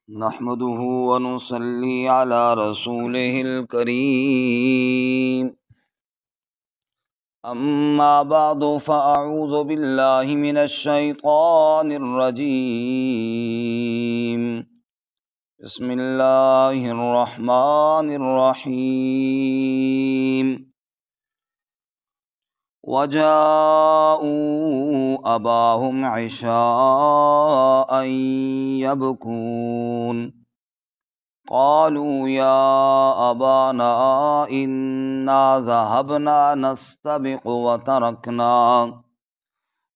نحمده ونصلي على رسوله الكريم. أما بعد فأعوذ بالله من الشيطان الرجيم. بسم الله الرحمن الرحيم. وجاءوا أباهم عشاء يبكون قالوا يا أبانا إنا ذهبنا نستبق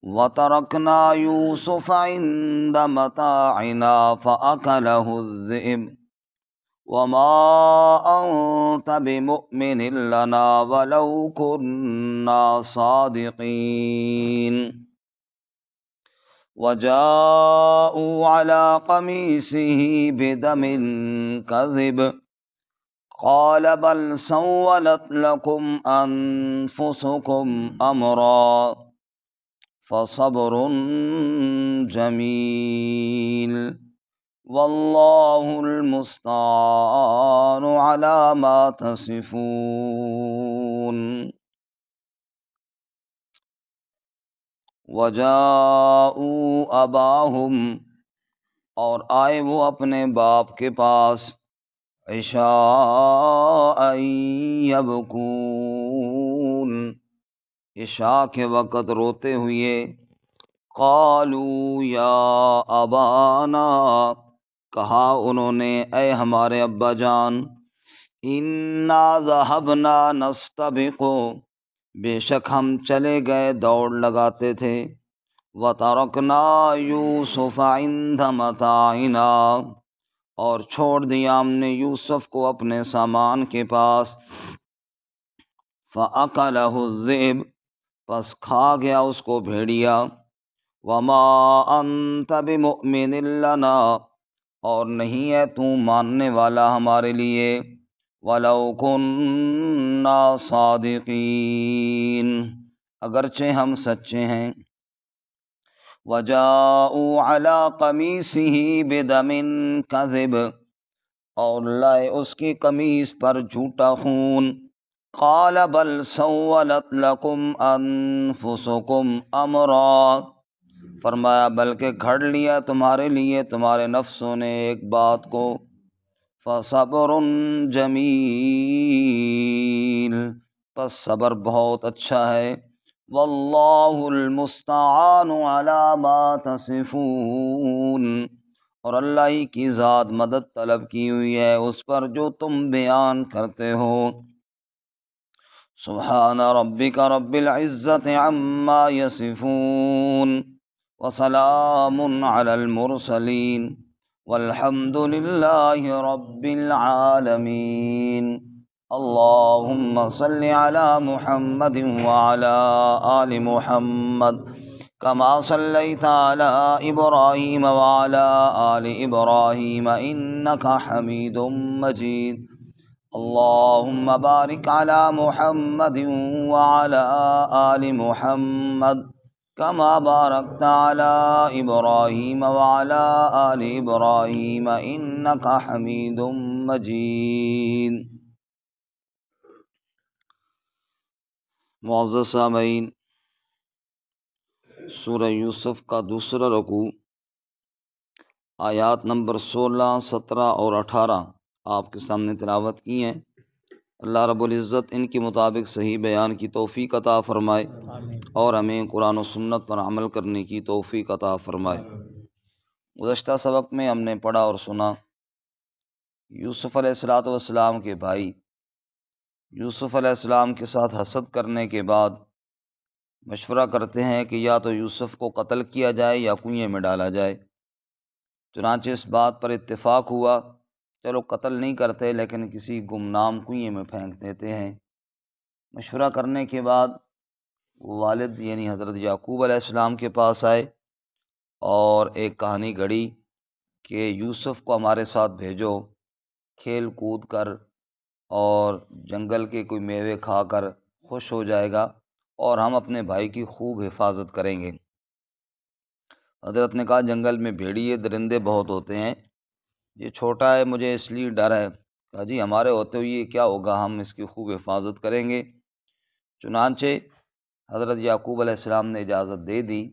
وتركنا يوسف عند متاعنا فأكله الذئب وما أنت بمؤمن لنا ولو كنا صادقين. وجاءوا على قميصه بدم كذب قال بل سولت لكم أنفسكم أمرا فصبر جميل والله المستعان على ما تصفون. وجاءوا اباہم اور آئے وہ اپنے باپ کے پاس عشاء یبکون عشاء کے وقت روتے ہوئے. قالوا یا ابانا کہا انہوں نے اے ہمارے ابا جان. انا ذهبنا نستبق بے شک ہم چلے گئے دوڑ لگاتے تھے. وَتَرَكْنَا يُوسُفَ عِندَ مَتَاعِنَا اور چھوڑ دیا ہم نے یوسف کو اپنے سامان کے پاس. فَأَكَلَهُ الذِّئْبُ پس کھا گیا اس کو بھیڑیا. وَمَا أَنْتَ بِمُؤْمِنٍ لَنَا اور نہیں ہے تو ماننے والا ہمارے لیے. وَلَوْ كُنَّا صَادِقِينَ اگرچہ ہم سچے ہیں. وَجَاءُوا عَلَى قَمِيصِهِ بِدَمٍ كَذِبٍ اور لائے اس کی قمیص پر جھوٹا خون. قَالَ بَلْ سَوَّلَتْ لَكُمْ أَنفُسُكُمْ أَمْرًا فرمایا بلکہ گھڑ لیا تمہارے لیے تمہارے نفسوں نے ایک بات کو. فَصَبْرٌ جَمِيلٌ پس صبر بہت اچھا ہے. واللہ المستعان علی ما تصفون اور اللہ ہی کی ذات مدد طلب کی ہوئی ہے اس پر جو تم بیان کرتے ہو. سبحان ربک رب العزت عما یصفون وسلام علی المرسلین والحمد للہ رب العالمین. اللهم صل على محمد وعلى آل محمد كما صليت على إبراهيم وعلى آل إبراهيم إنك حميد مجيد. اللهم بارك على محمد وعلى آل محمد كما باركت على إبراهيم وعلى آل إبراهيم إنك حميد مجيد. معزز سامعین، سورہ یوسف کا دوسرا رکوع آیات نمبر 16، 17 اور 18 آپ کے سامنے تلاوت کی ہیں. اللہ رب العزت ان کے مطابق صحیح بیان کی توفیق عطا فرمائے اور ہمیں قرآن و سنت پر عمل کرنے کی توفیق عطا فرمائے. گزشتہ سبق میں ہم نے پڑھا اور سنا یوسف علیہ السلام کے بھائی یوسف علیہ السلام کے ساتھ حسد کرنے کے بعد مشورہ کرتے ہیں کہ یا تو یوسف کو قتل کیا جائے یا کنویں میں ڈالا جائے. چنانچہ اس بات پر اتفاق ہوا چلو قتل نہیں کرتے لیکن کسی گمنام کنویں میں پھینک دیتے ہیں. مشورہ کرنے کے بعد والد یعنی حضرت یعقوب علیہ السلام کے پاس آئے اور ایک کہانی گھڑی کہ یوسف کو ہمارے ساتھ بھیجو، کھیل کود کر اور جنگل کے کوئی میوے کھا کر خوش ہو جائے گا اور ہم اپنے بھائی کی خوب حفاظت کریں گے. حضرت نے کہا جنگل میں بھیڑیے درندے بہت ہوتے ہیں، یہ چھوٹا ہے، مجھے اس لیے ڈر ہے۔ کہا جی ہمارے ہوتے ہوئے کیا ہوگا، ہم اس کی خوب حفاظت کریں گے۔ چنانچہ حضرت یعقوب علیہ السلام نے اجازت دے دی،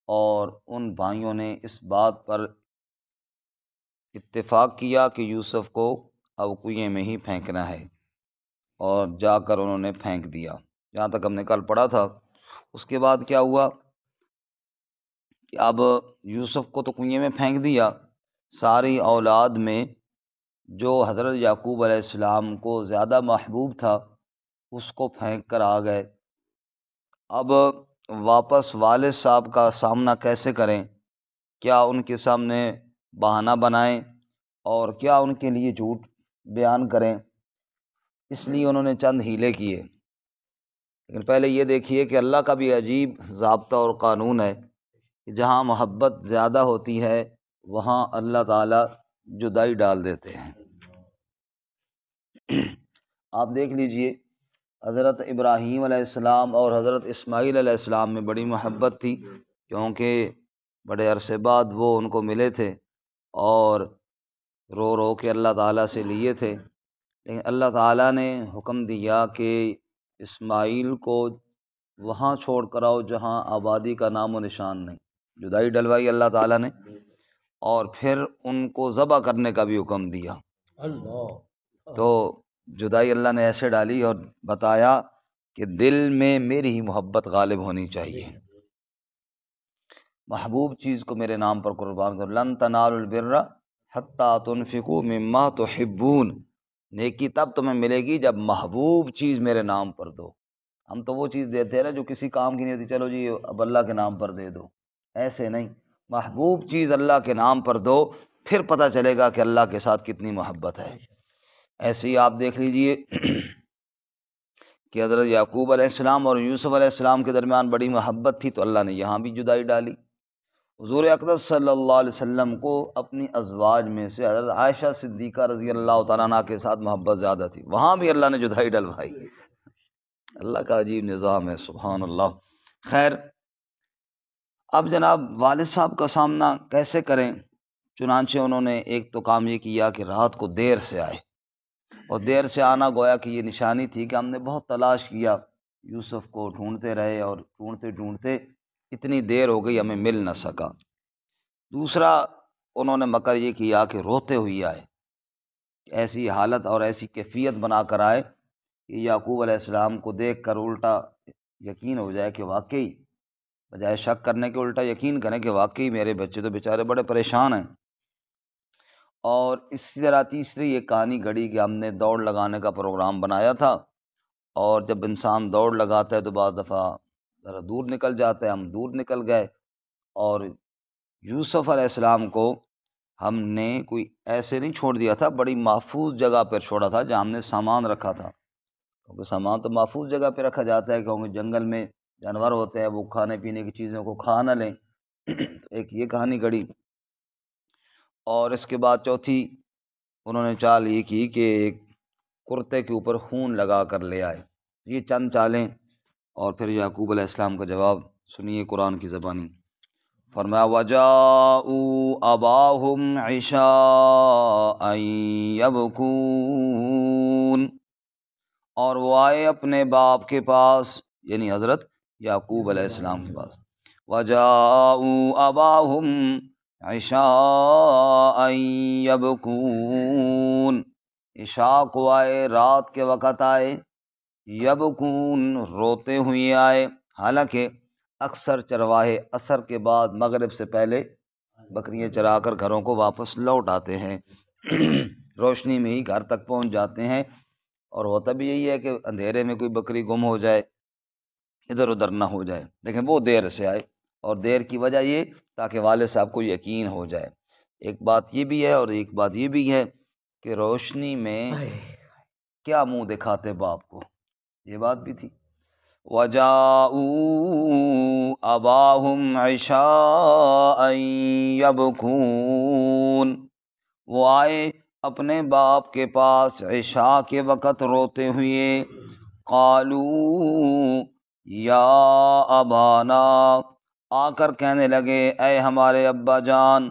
اور ان بھائیوں نے اس بات پر اتفاق کیا کہ یوسف کو اب کنویں میں ہی پھینکنا ہے، اور جا کر انہوں نے پھینک دیا۔ جہاں تک ہم نے کل پڑھا تھا، اس کے بعد کیا ہوا کہ اب یوسف کو تو کنویں میں پھینک دیا، ساری اولاد میں جو حضرت یعقوب علیہ السلام کو زیادہ محبوب تھا اس کو پھینک کر آ گئے۔ اب واپس والد صاحب کا سامنا کیسے کریں؟ کیا ان کے سامنے بہانہ بنائیں اور کیا ان کے لیے جھوٹ بیان کریں؟ اس لیے انہوں نے چند ہیلے کیے۔ لیکن پہلے یہ دیکھیے کہ اللہ کا بھی عجیب ضابطہ اور قانون ہے کہ جہاں محبت زیادہ ہوتی ہے وہاں اللہ تعالی جدائی ڈال دیتے ہیں۔ آپ دیکھ لیجئے، حضرت ابراہیم علیہ السلام اور حضرت اسماعیل علیہ السلام میں بڑی محبت تھی، کیونکہ بڑے عرصے بعد وہ ان کو ملے تھے اور رو رو کے اللہ تعالیٰ سے لیے تھے۔ لیکن اللہ تعالیٰ نے حکم دیا کہ اسماعیل کو وہاں چھوڑ کر آؤ جہاں آبادی کا نام و نشان نہیں۔ جدائی ڈلوائی اللہ تعالیٰ نے، اور پھر ان کو ذبح کرنے کا بھی حکم دیا۔ تو جدائی اللہ نے ایسے ڈالی اور بتایا کہ دل میں میری ہی محبت غالب ہونی چاہیے، محبوب چیز کو میرے نام پر قربان کرو۔ لن تنالوا البر حتی تنفقوا مما تحبون، نیکی تب تمہیں ملے گی جب محبوب چیز میرے نام پر دو۔ ہم تو وہ چیز دیتے ہیں نا جو کسی کام کی نہیں ہوتی، چلو جی اب اللہ کے نام پر دے دو، ایسے نہیں، محبوب چیز اللہ کے نام پر دو، پھر پتہ چلے گا کہ اللہ کے ساتھ کتنی محبت ہے۔ ایسے ہی آپ دیکھ لیجئے کہ حضرت یعقوب علیہ السلام اور یوسف علیہ السلام کے درمیان بڑی محبت تھی، تو اللہ نے یہاں بھی جدائی ڈالی۔ حضور اقدس صلی اللہ علیہ وسلم کو اپنی ازواج میں سے حضرت عائشہ صدیقہ رضی اللہ تعالیٰ عنہ کے ساتھ محبت زیادہ تھی، وہاں بھی اللہ نے جدائی ڈلوائی۔ اللہ کا عجیب نظام ہے، سبحان اللہ۔ خیر، اب جناب والد صاحب کا سامنا کیسے کریں؟ چنانچہ انہوں نے ایک تو کام یہ کیا کہ رات کو دیر سے آئے، اور دیر سے آنا گویا کہ یہ نشانی تھی کہ ہم نے بہت تلاش کیا، یوسف کو ڈھونڈتے رہے اور ڈھونڈتے ڈھونڈتے اتنی دیر ہو گئی ہمیں مل نہ سکا۔ دوسرا انہوں نے مکر یہ کیا کہ روتے ہوئے آئے، ایسی حالت اور ایسی کیفیت بنا کر آئے کہ یعقوب علیہ السلام کو دیکھ کر الٹا یقین ہو جائے کہ واقعی، بجائے شک کرنے کے الٹا یقین کریں کہ واقعی میرے بچے تو بیچارے بڑے پریشان ہیں۔ اور اسی طرح تیسری یہ کہانی گھڑی کہ ہم نے دوڑ لگانے کا پروگرام بنایا تھا، اور جب انسان دوڑ لگاتا ہے تو بعض دفعہ ذرا دور نکل جاتا ہے، ہم دور نکل گئے، اور یوسف علیہ السلام کو ہم نے کوئی ایسے نہیں چھوڑ دیا تھا، بڑی محفوظ جگہ پر چھوڑا تھا جہاں ہم نے سامان رکھا تھا، کیونکہ سامان تو محفوظ جگہ پہ رکھا جاتا ہے، کیونکہ جنگل میں جانور ہوتے ہیں، وہ کھانے پینے کی چیزوں کو کھا نہ لیں۔ ایک یہ کہانی گھڑی، اور اس کے بعد چوتھی انہوں نے چال یہ کی کہ ایک کرتے کے اوپر خون لگا کر لے آئے۔ یہ چند چالیں، اور پھر یعقوب علیہ السلام کا جواب سنیے قرآن کی زبانی۔ فرمایا وَجَاءُوا أَبَاهُمْ عِشَاءً يَبْكُونَ، اور وہ آئے اپنے باپ کے پاس، یعنی حضرت یعقوب علیہ السلام کے پاس۔ وَجَاءُوا أَبَاهُمْ عِشَاءً يَبْكُونَ، عشاء کو آئے، رات کے وقت آئے، یبکون، روتے ہوئے آئے۔ حالانکہ اکثر چرواہے عصر کے بعد مغرب سے پہلے بکریاں چرا کر گھروں کو واپس لوٹ آتے ہیں، روشنی میں ہی گھر تک پہنچ جاتے ہیں، اور ہوتا بھی یہی ہے کہ اندھیرے میں کوئی بکری گم ہو جائے، ادھر ادھر نہ ہو جائے، لیکن وہ دیر سے آئے، اور دیر کی وجہ یہ تاکہ والد صاحب کو یقین ہو جائے۔ ایک بات یہ بھی ہے اور ایک بات یہ بھی ہے کہ روشنی میں کیا منہ دکھاتے باپ کو، یہ بات بھی تھی۔ وَجَاءُوا أَبَاهُمْ عِشَاءً يَبْكُونَ، وہ آئے اپنے باپ کے پاس عشاء کے وقت روتے ہوئے۔ قالوا یا ابانا، آ کر کہنے لگے اے ہمارے ابا جان،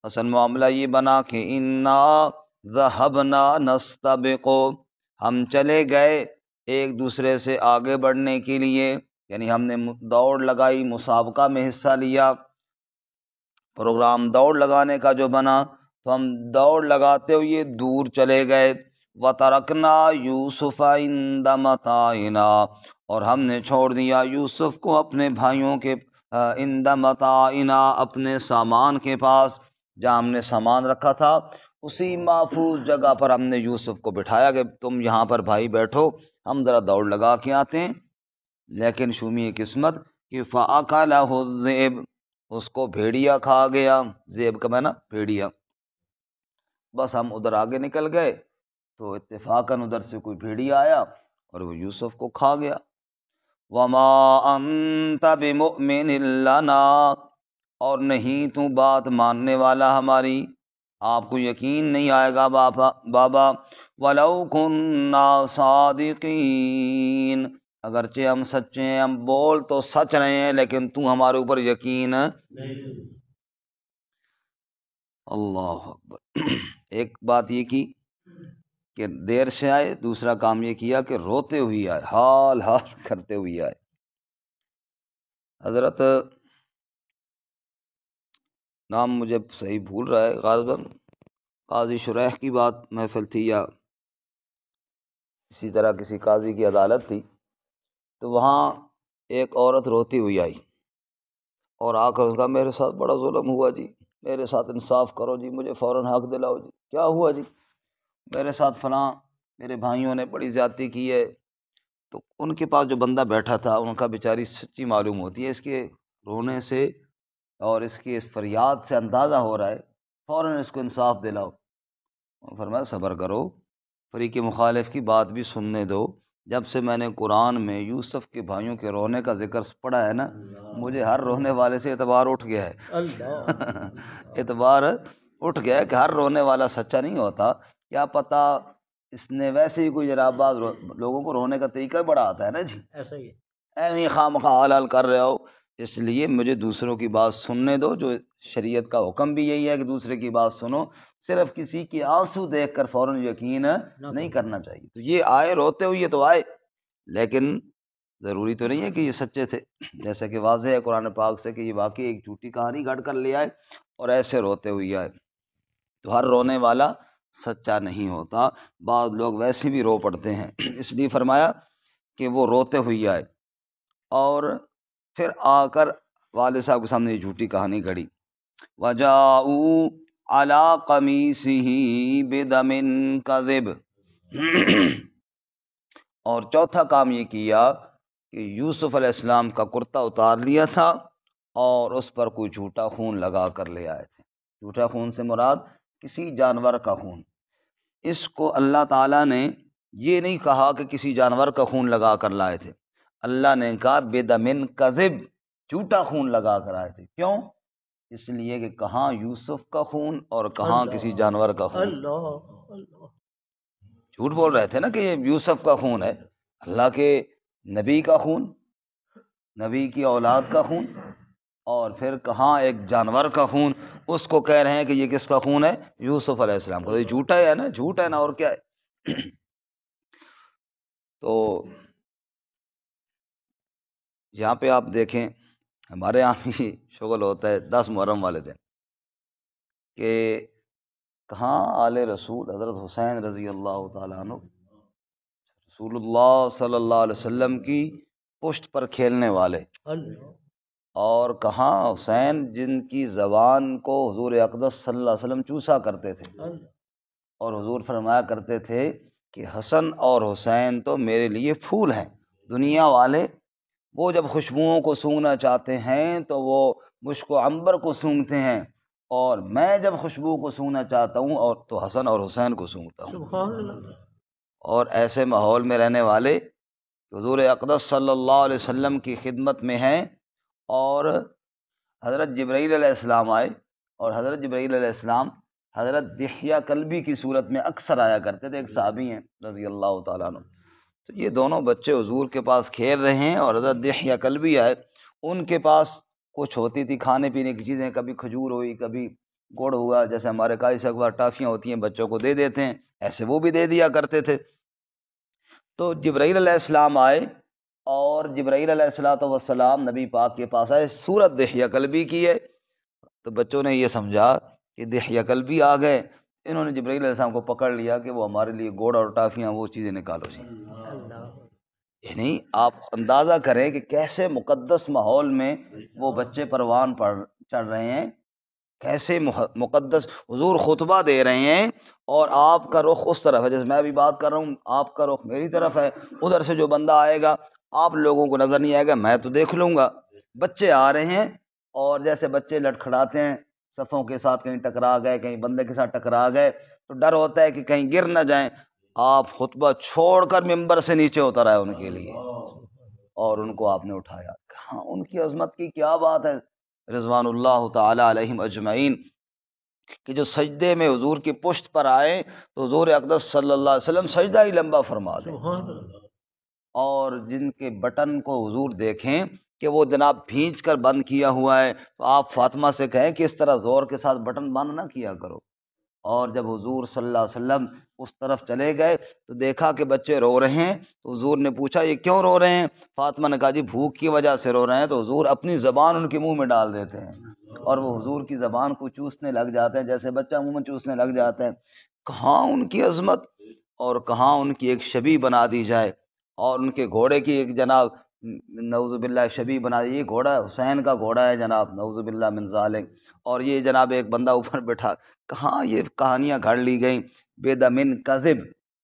اصل معاملہ یہ بنا کہ انا ذہبنا نستبق، ہم چلے گئے ایک دوسرے سے آگے بڑھنے کے لیے، یعنی ہم نے دوڑ لگائی، مسابقہ میں حصہ لیا، پروگرام دوڑ لگانے کا جو بنا تو ہم دوڑ لگاتے ہوئے دور چلے گئے۔ وَتَرَكْنَا يُوسُفَ عِندَ مَتَاعِنَا، اور ہم نے چھوڑ دیا یوسف کو اپنے بھائیوں کے عند متاعنا، اپنے سامان کے پاس، جہاں ہم نے سامان رکھا تھا اسی محفوظ جگہ پر ہم نے یوسف کو بٹھایا کہ تم یہاں پر بھائی بیٹھو، ہم ذرا دوڑ لگا کے آتے ہیں۔ لیکن شومی قسمت کہ فَأَكَلَهُ الذِّئْبُ، اس کو بھیڑیا کھا گیا، ذئب کا معنی بھیڑیا۔ بس ہم ادھر آگے نکل گئے تو اتفاقاً ادھر سے کوئی بھیڑیا آیا اور وہ یوسف کو کھا گیا۔ وَمَا أَنْتَ بِمُؤْمِنٍ لَنَا، اور نہیں تو بات ماننے والا ہماری، آپ کو یقین نہیں آئے گا بابا۔ وَلَوْ كُنَّا صَادِقِينَ، اگرچہ ہم سچے ہیں، ہم بول تو سچ رہے ہیں لیکن تو ہمارے اوپر یقین نہیں۔ اللہ اکبر۔ ایک بات یہ کی کہ دیر سے آئے، دوسرا کام یہ کیا کہ روتے ہوئے آئے، حال کرتے ہوئے آئے۔ حضرت نام مجھے صحیح بھول رہا ہے غالباً قاضی شریح کی بات محفل تھی یا اسی طرح کسی قاضی کی عدالت تھی، تو وہاں ایک عورت روتی ہوئی آئی اور آ کر اس کا میرے ساتھ بڑا ظلم ہوا جی، میرے ساتھ انصاف کرو جی، مجھے فوراً حق دلاؤ جی۔ کیا ہوا جی؟ میرے ساتھ فلاں میرے بھائیوں نے بڑی زیادتی کی ہے۔ تو ان کے پاس جو بندہ بیٹھا تھا ان کا بیچاری سچی معلوم ہوتی ہے، اس کے رونے سے اور اس کی اس فریاد سے اندازہ ہو رہا ہے، فوراً اس کو انصاف دلاؤ۔ فرمایا صبر کرو، فریق مخالف کی بات بھی سننے دو۔ جب سے میں نے قرآن میں یوسف کے بھائیوں کے رونے کا ذکر پڑھا ہے نا، مجھے ہر رونے والے سے اعتبار اٹھ گیا ہے۔ اعتبار اٹھ گیا ہے کہ ہر رونے والا سچا نہیں ہوتا، کیا پتہ اس نے ویسے ہی کوئی جناب بعض لوگوں کو رونے کا طریقہ بڑا آتا ہے نا جی، ایسا ہی ہے، خواہ مخواہ حال کر رہے ہو۔ اس لیے مجھے دوسروں کی بات سننے دو، جو شریعت کا حکم بھی یہی ہے کہ دوسرے کی بات سنو، صرف کسی کی آنسو دیکھ کر فوراً یقین نہیں کرنا چاہیے۔ تو یہ آئے روتے ہوئے تو آئے، لیکن ضروری تو نہیں ہے کہ یہ سچے تھے، جیسا کہ واضح ہے قرآن پاک سے کہ یہ واقعی ایک جھوٹی کہانی گھڑ کر لے آئے اور ایسے روتے ہوئے آئے۔ تو ہر رونے والا سچا نہیں ہوتا، بعض لوگ ویسے بھی رو پڑتے ہیں، اس لیے فرمایا کہ وہ روتے ہوئے آئے اور پھر آ کر والد صاحب کے سامنے یہ جھوٹی کہانی گھڑی۔ وَجَاءُوا عَلَىٰ قَمِيصِهِ بِدَمٍ كَذِبٍ، اور چوتھا کام یہ کیا کہ یوسف علیہ السلام کا کرتا اتار لیا تھا اور اس پر کوئی جھوٹا خون لگا کر لے آئے تھے۔ جھوٹا خون سے مراد کسی جانور کا خون۔ اس کو اللہ تعالیٰ نے یہ نہیں کہا کہ کسی جانور کا خون لگا کر لائے تھے، اللہ نے کہا بدمن کذب، جھوٹا خون لگا کر آئے تھے۔ کیوں؟ اس لیے کہ کہاں یوسف کا خون اور کہاں کسی جانور کا خون۔ جھوٹ بول رہے تھے نا کہ یہ یوسف کا خون ہے، اللہ کے نبی کا خون، نبی کی اولاد کا خون، اور پھر کہاں ایک جانور کا خون، اس کو کہہ رہے ہیں کہ یہ کس کا خون ہے؟ یوسف علیہ السلام کا۔ یہ جھوٹا ہے نا، جھوٹ ہے نا، اور کیا ہے۔ تو یہاں پہ آپ دیکھیں ہمارے یہاں بھی شغل ہوتا ہے 10 محرم والے دن کہ کہاں آل رسول حضرت حسین رضی اللہ تعالیٰ عنہ رسول اللہ صلی اللہ علیہ وسلم کی پشت پر کھیلنے والے، اور کہاں حسین جن کی زبان کو حضور اقدس صلی اللہ علیہ وسلم چوسا کرتے تھے، اور حضور فرمایا کرتے تھے کہ حسن اور حسین تو میرے لیے پھول ہیں، دنیا والے وہ جب خوشبوؤں کو سونگنا چاہتے ہیں تو وہ مشک و عنبر کو سونگتے ہیں، اور میں جب خوشبو کو سونگنا چاہتا ہوں اور تو حسن اور حسین کو سونگتا ہوں۔ سبحان اللہ۔ اور ایسے ماحول میں رہنے والے حضور اقدس صلی اللہ علیہ وسلم کی خدمت میں ہیں، اور حضرت جبرائیل علیہ السلام آئے، اور حضرت جبرائیل علیہ السلام حضرت دحیہ کلبی کی صورت میں اکثر آیا کرتے تھے، ایک صحابی ہیں رضی اللہ تعالیٰ عنہ۔ تو یہ دونوں بچے حضور کے پاس کھیل رہے ہیں اور حضرت دحیہ کلبی آئے، ان کے پاس کچھ ہوتی تھی کھانے پینے کی چیزیں، کبھی کھجور ہوئی، کبھی گڑ ہوا، جیسے ہمارے قاری صاحب کے پاس ٹافیاں ہوتی ہیں بچوں کو دے دیتے ہیں، ایسے وہ بھی دے دیا کرتے تھے۔ تو جبرائیل علیہ السلام آئے، اور جبرائیل علیہ السلام نبی پاک کے پاس آئے، صورت دحیہ کلبی کی ہے۔ تو بچوں نے یہ سمجھا کہ دحیہ کلبی آ گئے، انہوں نے جبرائیل علیہ السلام کو پکڑ لیا کہ وہ ہمارے لیے گڑ اور ٹافیاں وہ چیزیں نکالو جی۔ یعنی آپ اندازہ کریں کہ کیسے مقدس ماحول میں وہ بچے پروان چڑھ رہے ہیں، کیسے مقدس حضور خطبہ دے رہے ہیں، اور آپ کا رخ اس طرف ہے، جیسے میں ابھی بات کر رہا ہوں آپ کا رخ میری طرف ہے، ادھر سے جو بندہ آئے گا آپ لوگوں کو نظر نہیں آئے گا، میں تو دیکھ لوں گا۔ بچے آ رہے ہیں، اور جیسے بچے لٹکھڑاتے ہیں صفوں کے ساتھ، کہیں ٹکرا گئے، کہیں بندے کے ساتھ ٹکرا گئے، تو ڈر ہوتا ہے کہ کہیں گر نہ جائیں۔ آپ خطبہ چھوڑ کر ممبر سے نیچے اتر آئے ان کے لیے، اور ان کو آپ نے اٹھایا۔ ہاں، ان کی عظمت کی کیا بات ہے رضوان اللہ تعالی علیہم اجمعین، کہ جو سجدے میں حضور کی پشت پر آئے تو حضور اقدس صلی اللہ علیہ وسلم سجدہ ہی لمبا فرما دیں، اور جن کے بٹن کو حضور دیکھیں کہ وہ جناب بھینچ کر بند کیا ہوا ہے، تو آپ فاطمہ سے کہیں کہ اس طرح زور کے ساتھ بٹن بند نہ کیا کرو۔ اور جب حضور صلی اللہ علیہ وسلم اس طرف چلے گئے تو دیکھا کہ بچے رو رہے ہیں، تو حضور نے پوچھا یہ کیوں رو رہے ہیں؟ فاطمہ نے کہا جی بھوک کی وجہ سے رو رہے ہیں۔ تو حضور اپنی زبان ان کے منہ میں ڈال دیتے ہیں، اور وہ حضور کی زبان کو چوسنے لگ جاتے ہیں، جیسے بچہ منہ میں چوسنے لگ جاتے ہیں۔ کہاں ان کی عظمت، اور کہاں ان کی ایک شبیہ بنا دی جائے، اور ان کے گھوڑے کی ایک جناب نعوذ باللہ شبیہ بنا دی۔ یہ گھوڑا حسین کا گھوڑا ہے جناب، نعوذ باللہ من ذالک، اور یہ جناب ایک بندہ اوپر بیٹھا۔ کہاں یہ کہانیاں گھڑ لی گئیں بے دمن کذب،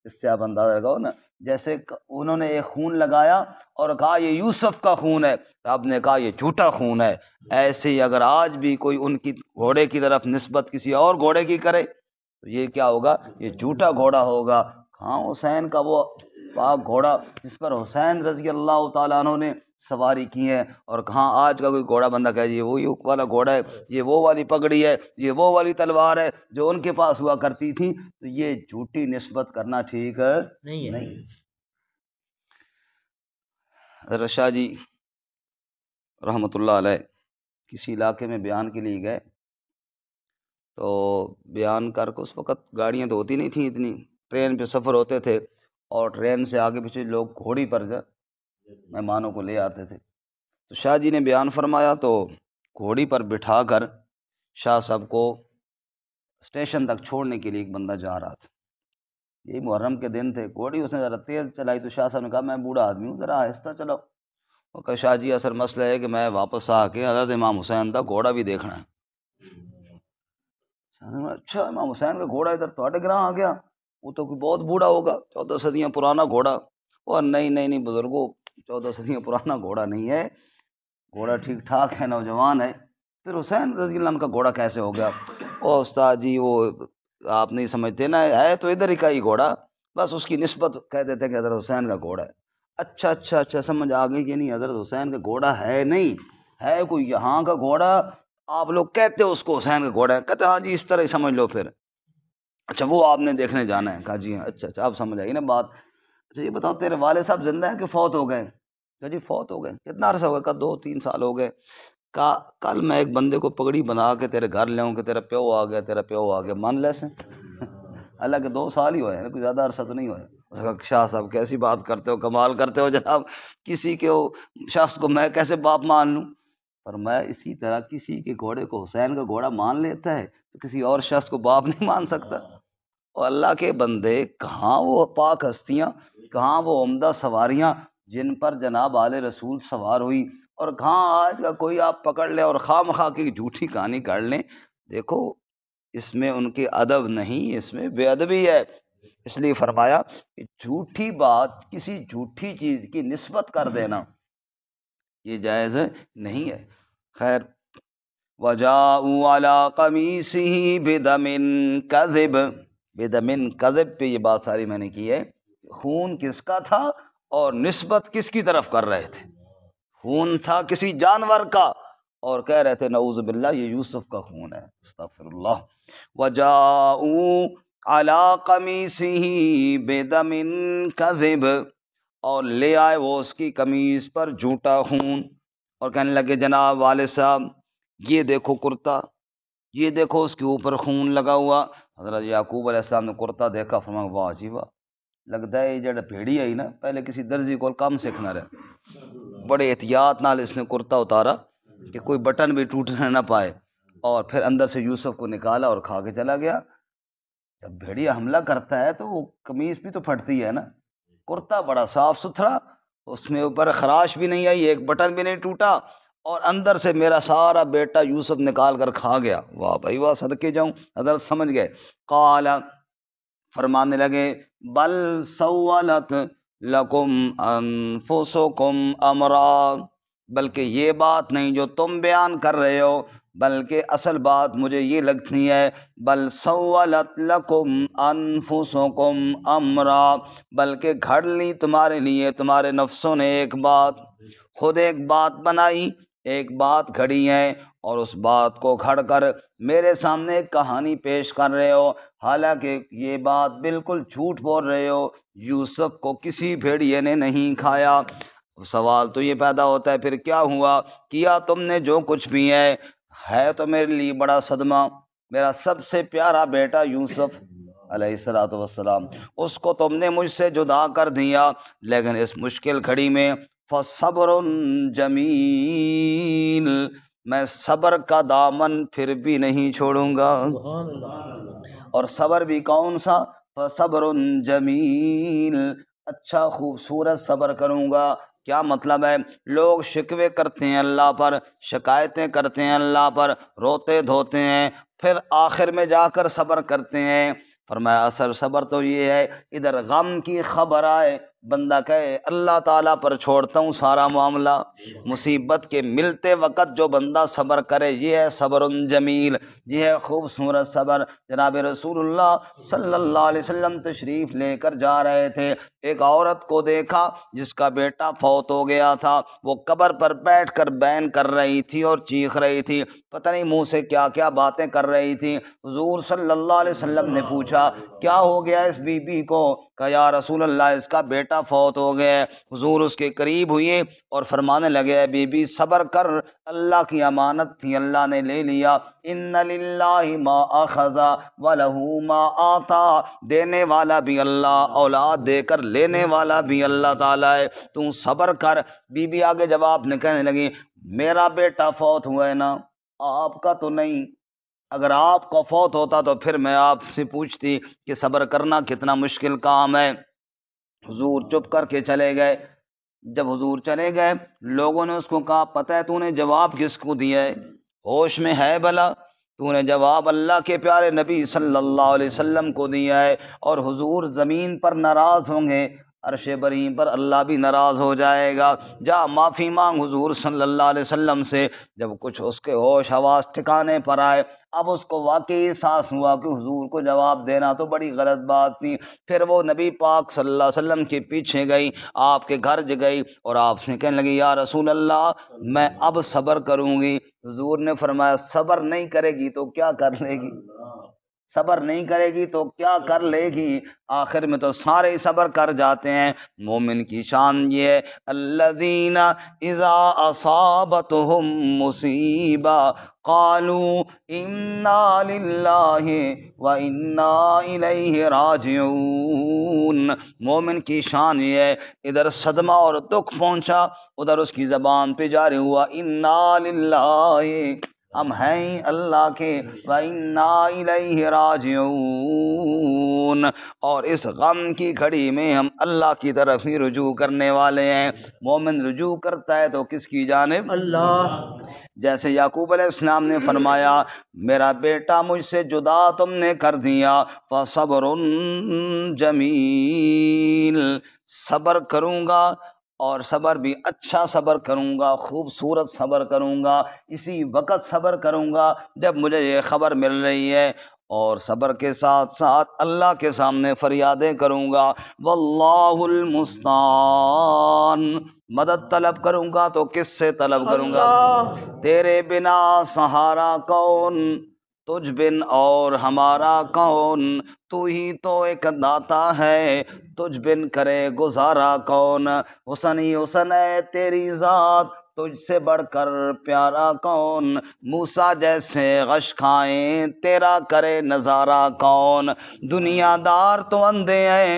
اس سے آپ اندازہ لگاؤ نا، جیسے انہوں نے ایک خون لگایا اور کہا یہ یوسف کا خون ہے، تو آپ نے کہا یہ جھوٹا خون ہے۔ ایسے ہی اگر آج بھی کوئی ان کی گھوڑے کی طرف نسبت کسی اور گھوڑے کی کرے تو یہ کیا ہوگا؟ یہ جھوٹا گھوڑا ہوگا۔ ہاں، حسین کا وہ پاک گھوڑا جس پر حسین رضی اللہ تعالیٰ عنہ نے سواری کی ہے، اور کہاں آج کا کوئی گھوڑا بندہ کہے جی وہ والا گھوڑا ہے، یہ وہ والی پگڑی ہے، یہ وہ والی تلوار ہے جو ان کے پاس ہوا کرتی تھی، تو یہ جھوٹی نسبت کرنا ٹھیک نہیں ہے۔ حضرت شاہ جی رحمۃ اللہ علیہ کسی علاقے میں بیان کے لیے گئے، تو بیان کر کے اس وقت گاڑیاں تو ہوتی نہیں تھیں اتنی، ٹرین پہ سفر ہوتے تھے، اور ٹرین سے آگے پیچھے لوگ گھوڑی پر مہمانوں کو لے آتے تھے۔ تو شاہ جی نے بیان فرمایا تو گھوڑی پر بٹھا کر شاہ صاحب کو اسٹیشن تک چھوڑنے کے لیے ایک بندہ جا رہا تھا۔ یہی محرم کے دن تھے، گھوڑی اس نے ذرا تیز چلائی، تو شاہ صاحب نے کہا میں بوڑھا آدمی ہوں، ذرا آہستہ چلاؤ۔ وہ کہا شاہ جی اصل مسئلہ ہے کہ میں واپس آ کے حضرت امام حسین کا گھوڑا بھی دیکھنا ہے۔ اچھا، امام حسین کا گھوڑا ادھر تھوڑے گراں آ گیا؟ وہ تو کوئی بہت بوڑھا ہوگا، 14 صدیاں پرانا گھوڑا۔ اور نہیں بزرگوں، 14 صدیاں پرانا گھوڑا نہیں ہے، گھوڑا ٹھیک ٹھاک ہے، نوجوان ہے۔ پھر حسین رضی اللہ عنہ کا گھوڑا کیسے ہو گیا؟ او استاد جی وہ آپ نہیں سمجھتے نا، ہے تو ادھر ہی کا ہی گھوڑا، بس اس کی نسبت کہہ دیتے کہ حضرت حسین کا گھوڑا ہے۔ اچھا سمجھ آ گئی کہ نہیں، حضرت حسین کا گھوڑا ہے نہیں، ہے کوئی یہاں کا گھوڑا، آپ لوگ کہتے ہو اس کو حسین کا گھوڑا ہے، کہتے ہاں جی اس طرح ہی سمجھ لو پھر۔ اچھا وہ آپ نے دیکھنے جانا ہے؟ کہا جی ہاں۔ اچھا آپ سمجھ آئی نا بات۔ اچھا یہ بتاؤ تیرے والد صاحب زندہ ہیں کہ فوت ہو گئے؟ کہ جی فوت ہو گئے۔ کتنا عرصہ ہو گیا؟ کہ 2-3 سال ہو گئے۔ کہا کل میں ایک بندے کو پگڑی بنا کے تیرے گھر لے آؤں کہ تیرا پیو آ گیا، مان لے سے؟ حالانکہ 2 سال ہی ہوئے ہیں، کوئی زیادہ عرصہ تو نہیں ہوا۔ شاہ صاحب کیسی بات کرتے ہو، کمال کرتے ہو جناب، کسی کے شخص کو میں کیسے باپ مان لوں؟ پر میں اسی طرح کسی کے گھوڑے کو حسین کا گھوڑا مان لیتا ہے تو کسی اور شخص کو باپ نہیں مان سکتا۔ اور اللہ کے بندے، کہاں وہ پاک ہستیاں، کہاں وہ عمدہ سواریاں جن پر جناب آل رسول سوار ہوئی، اور کہاں آج کا کوئی آپ پکڑ لے اور خواہ مخواہ کی جھوٹی کہانی کر لیں۔ دیکھو اس میں ان کے ادب نہیں، اس میں بے ادبی ہے۔ اس لیے فرمایا کہ جھوٹی بات، کسی جھوٹی چیز کی نسبت کر دینا یہ جائز نہیں ہے۔ خیر، وَجَاءُوا عَلَىٰ قَمِيصِهِ بِدَمٍ كَذِبٍ، بِدَمٍ كَذِب پہ یہ بات ساری میں نے کی ہے، خون کس کا تھا اور نسبت کس کی طرف کر رہے تھے؟ خون تھا کسی جانور کا، اور کہہ رہے تھے نعوذ باللہ یہ یوسف کا خون ہے، استغفر اللہ۔ وَجَاءُوا عَلَىٰ قَمِيصِهِ بِدَمٍ كَذِبٍ، اور لے آئے وہ اس کی قمیص پر جھوٹا خون، اور کہنے لگے جناب والد صاحب یہ دیکھو کرتا، یہ دیکھو اس کے اوپر خون لگا ہوا۔ حضرت یعقوب علیہ السلام نے کرتا دیکھا، فرمایا واہ جی واہ، لگتا ہے یہ جڑا بھیڑی آئی نا پہلے کسی درزی کو کام سیکھنا رہے۔ بڑے احتیاط نال اس نے کرتا اتارا کہ کوئی بٹن بھی ٹوٹنے نہ پائے، اور پھر اندر سے یوسف کو نکالا اور کھا کے چلا گیا۔ جب بھیڑیا حملہ کرتا ہے تو وہ قمیص بھی تو پھٹتی ہے نا، کرتا بڑا صاف ستھرا، اس میں اوپر خراش بھی نہیں آئی، ایک بٹن بھی نہیں ٹوٹا، اور اندر سے میرا سارا بیٹا یوسف نکال کر کھا گیا۔ واہ بھائی واہ، صدقے جاؤں۔ حضرت سمجھ گئے۔ قال، فرمانے لگے، بل سولت لکم انفسکم امرا، بلکہ یہ بات نہیں جو تم بیان کر رہے ہو، بلکہ اصل بات مجھے یہ لگتی ہے، بل سولت لکم انفسکم امرا، بلکہ گھڑ لی تمہارے لیے تمہارے نفسوں نے ایک بات، خود ایک بات بنائی، ایک بات گھڑی ہے، اور اس بات کو گھڑ کر میرے سامنے ایک کہانی پیش کر رہے ہو، حالانکہ یہ بات بالکل جھوٹ بول رہے ہو، یوسف کو کسی بھیڑیے نے نہیں کھایا۔ سوال تو یہ پیدا ہوتا ہے پھر کیا ہوا؟ کیا تم نے جو کچھ بھی ہے تو میرے لیے بڑا صدمہ، میرا سب سے پیارا بیٹا یوسف علیہ الصلوۃ والسلام، اس کو تم نے مجھ سے جدا کر دیا، لیکن اس مشکل گھڑی میں فصبر جمیل، میں صبر کا دامن پھر بھی نہیں چھوڑوں گا۔ اور صبر بھی کون سا؟ فصبر جمیل، اچھا خوبصورت صبر کروں گا۔ کیا مطلب ہے؟ لوگ شکوے کرتے ہیں اللہ پر، شکایتیں کرتے ہیں اللہ پر، روتے دھوتے ہیں، پھر آخر میں جا کر صبر کرتے ہیں۔ فرمایا اصل صبر تو یہ ہے، ادھر غم کی خبر آئے بندہ کہے اللہ تعالیٰ پر چھوڑتا ہوں سارا معاملہ، مصیبت کے ملتے وقت جو بندہ صبر کرے یہ ہے صبر جمیل، یہ ہے خوبصورت صبر۔ جناب رسول اللہ صلی اللہ علیہ وسلم تشریف لے کر جا رہے تھے، ایک عورت کو دیکھا جس کا بیٹا فوت ہو گیا تھا، وہ قبر پر بیٹھ کر بین کر رہی تھی اور چیخ رہی تھی، پتہ نہیں منہ سے کیا کیا باتیں کر رہی تھی۔ حضور صلی اللہ علیہ وسلم نے پوچھا کیا ہو گیا اس بی بی کو؟ کہا یا رسول اللہ اس کا بیٹا فوت ہو گیا۔ حضور اس کے قریب ہوئے اور فرمانے لگے بی بی صبر کر، اللہ کی امانت تھی اللہ نے لے لیا، ان للہ ما اخذ وله ما آتا، دینے والا بھی اللہ، اولاد دے کر لینے والا بھی اللہ تعالیٰ ہے، تو صبر کر۔ بی بی آگے جواب میں کہنے لگی میرا بیٹا فوت ہوا ہے نا، آپ کا تو نہیں، اگر آپ کو فوت ہوتا تو پھر میں آپ سے پوچھتی کہ صبر کرنا کتنا مشکل کام ہے۔ حضور چپ کر کے چلے گئے۔ جب حضور چلے گئے لوگوں نے اس کو کہا پتہ ہے تو نے جواب کس کو دیا ہے؟ ہوش میں ہے بھلا؟ تو نے جواب اللہ کے پیارے نبی صلی اللہ علیہ وسلم کو دیا ہے، اور حضور زمین پر ناراض ہوں گے، عرش بریم پر اللہ بھی ناراض ہو جائے گا۔ جا معافی مانگ حضور صلی اللہ علیہ وسلم سے۔ جب کچھ اس کے ہوش حواس ٹھکانے پر آئے، اب اس کو واقعی احساس ہوا کہ حضور کو جواب دینا تو بڑی غلط بات تھی۔ پھر وہ نبی پاک صلی اللہ علیہ وسلم کے پیچھے گئی، آپ کے گھر گئی اور آپ سے کہنے لگی یا رسول اللہ میں اب صبر کروں گی۔ حضور نے فرمایا صبر نہیں کرے گی تو کیا کر لے گی؟ صبر نہیں کرے گی تو کیا کر لے گی؟ آخر میں تو سارے صبر کر جاتے ہیں۔ مومن کی شان یہ ہے الذین اذا اصابتهم مصیبہ قالوا انا للہ وانا الیہ راجعون۔ مومن کی شان یہ ہے ادھر صدمہ اور دکھ پہنچا، ادھر اس کی زبان پہ جاری ہوا انا للہ، ہم ہیں اللہ کے، وَإِنَّا إِلَيْهِ راجعون، اور اس غم کی گھڑی میں ہم اللہ کی طرف ہی رجوع کرنے والے ہیں۔ مومن رجوع کرتا ہے تو کس کی جانب؟ اللہ۔ جیسے یعقوب علیہ السلام نے فرمایا میرا بیٹا مجھ سے جدا تم نے کر دیا، فَصَبْرٌ جَمِيلٌ، صبر کروں گا، اور صبر بھی اچھا صبر کروں گا، خوبصورت صبر کروں گا، اسی وقت صبر کروں گا جب مجھے یہ خبر مل رہی ہے، اور صبر کے ساتھ ساتھ اللہ کے سامنے فریادیں کروں گا، واللہ المستعان، مدد طلب کروں گا تو کس سے طلب کروں گا؟ تیرے بنا سہارا کون، تجھ بن اور ہمارا کون، تو ہی تو ایک داتا ہے، تجھ بن کرے گزارا کون، حسن ہی حسن ہے تیری ذات، تجھ سے بڑھ کر پیارا کون، موسیٰ جیسے غش کھائیں تیرا کرے نظارہ کون، دنیا دار تو اندھے ہیں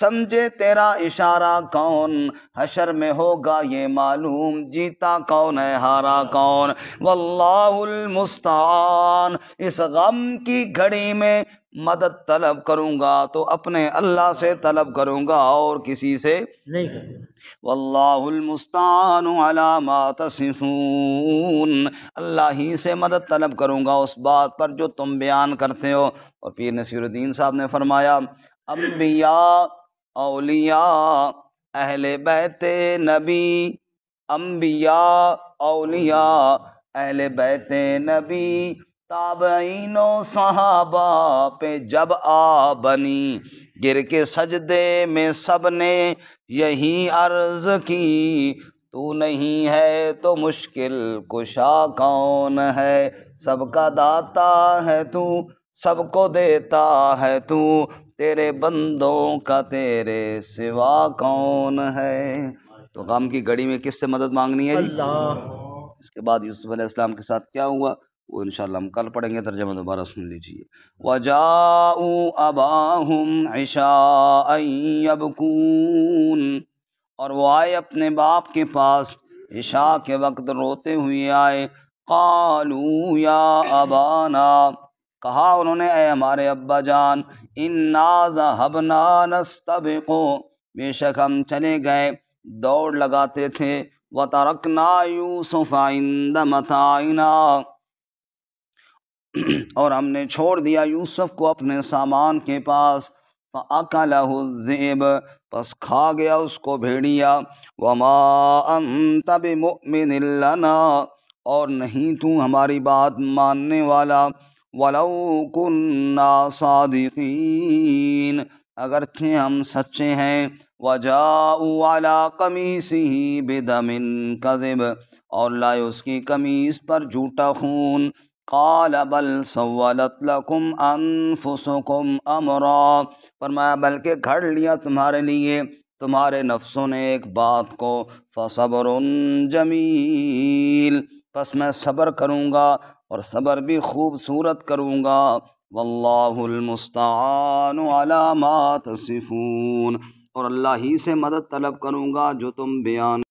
سمجھے تیرا اشارہ کون، حشر میں ہوگا یہ معلوم جیتا کون ہے ہارا کون، واللہ المستعان۔ اس غم کی گھڑی میں مدد طلب کروں گا تو اپنے اللہ سے طلب کروں گا اور کسی سے نہیں کروں گا۔ واللہ المستعان علی ما تصفون، اللہ ہی سے مدد طلب کروں گا اس بات پر جو تم بیان کرتے ہو۔ اور پیر نصیر الدین صاحب نے فرمایا انبیاء، اولیاء، اہل بیت نبی، انبیاء، اولیاء، اہل بیت نبی، تابعین و صحابہ پہ جب آ بنی، گر کے سجدے میں سب نے یہی عرض کی، تو نہیں ہے تو مشکل کشا کون ہے، سب کا داتا ہے تو، سب کو دیتا ہے تو، تیرے بندوں کا تیرے سوا کون ہے۔ تو غم کی گھڑی میں کس سے مدد مانگنی ہے؟ اللہ۔ اس کے بعد یوسف علیہ السلام کے ساتھ کیا ہوا وہ انشاءاللہ ہم کل پڑھیں گے، ترجمہ دوبارہ سن لیجیے۔ وَجَاءُوا أَبَاهُمْ عِشَاءً يَبْكُونَ، اور وہ آئے اپنے باپ کے پاس عشاء کے وقت روتے ہوئے آئے۔ قالوا یا ابانا، کہا انہوں نے اے ہمارے ابا جان، انا ذهبنا نستبق، بے شک ہم چلے گئے دوڑ لگاتے تھے، وترکنا یوسف عند متاعنا، اور ہم نے چھوڑ دیا یوسف کو اپنے سامان کے پاس، فَأَكَلَهُ الذِّئْبُ، پس کھا گیا اس کو بھیڑیا، وَمَا أَنْتَ بِمُؤْمِنٍ لَنَا، اور نہیں تو ہماری بات ماننے والا، وَلَوْ كُنَّا صَادِقِينَ، اگرچہ ہم سچے ہیں، وَجَاءُوا عَلَىٰ قَمِيصِهِ بِدَمٍ كَذِبٍ، اور لائے اس کی قمیص پر جھوٹا خون، قال بل سولت لکم انفسکم امرا، فرمایا بلکہ گھڑ لیا تمہارے لیے تمہارے نفسوں نے ایک بات کو، فصبر جمیل، پس میں صبر کروں گا اور صبر بھی خوبصورت کروں گا، واللہ المستعان علی ما تصفون، اور اللہ ہی سے مدد طلب کروں گا جو تم بیان